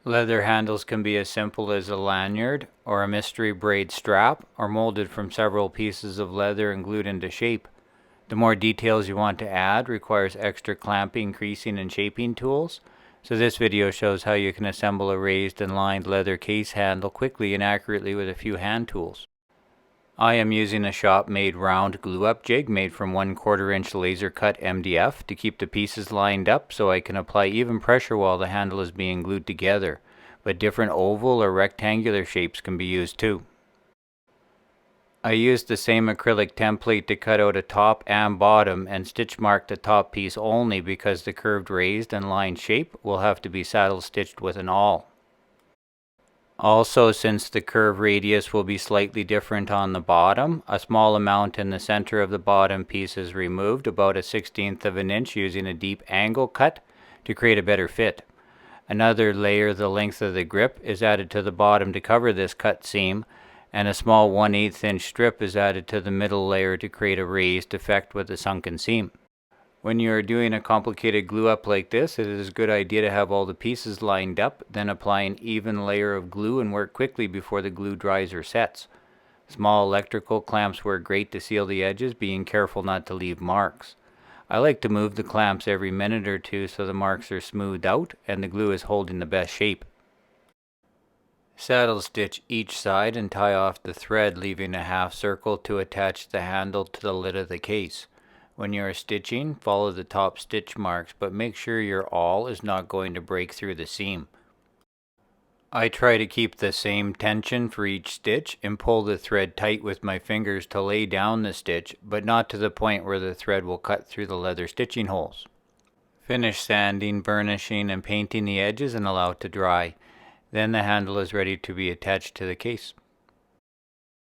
Leather handles can be as simple as a lanyard or a mystery braid strap, or molded from several pieces of leather and glued into shape. The more details you want to add requires extra clamping, creasing, and shaping tools. So this video shows how you can assemble a raised and lined leather case handle quickly and accurately with a few hand tools. I am using a shop-made round glue-up jig made from 1/4 inch laser cut MDF to keep the pieces lined up so I can apply even pressure while the handle is being glued together, but different oval or rectangular shapes can be used too. I used the same acrylic template to cut out a top and bottom and stitch mark the top piece only because the curved raised and lined shape will have to be saddle stitched with an awl. Also, since the curve radius will be slightly different on the bottom, a small amount in the center of the bottom piece is removed, about a 1/16 of an inch, using a deep angle cut to create a better fit. Another layer the length of the grip is added to the bottom to cover this cut seam, and a small 1/8 inch strip is added to the middle layer to create a raised effect with a sunken seam. When you are doing a complicated glue up like this, it is a good idea to have all the pieces lined up, then apply an even layer of glue and work quickly before the glue dries or sets. Small electrical clamps work great to seal the edges, being careful not to leave marks. I like to move the clamps every minute or two so the marks are smoothed out and the glue is holding the best shape. Saddle stitch each side and tie off the thread, leaving a half circle to attach the handle to the lid of the case. When you are stitching, follow the top stitch marks, but make sure your awl is not going to break through the seam. I try to keep the same tension for each stitch and pull the thread tight with my fingers to lay down the stitch, but not to the point where the thread will cut through the leather stitching holes. Finish sanding, burnishing, and painting the edges and allow it to dry. Then the handle is ready to be attached to the case.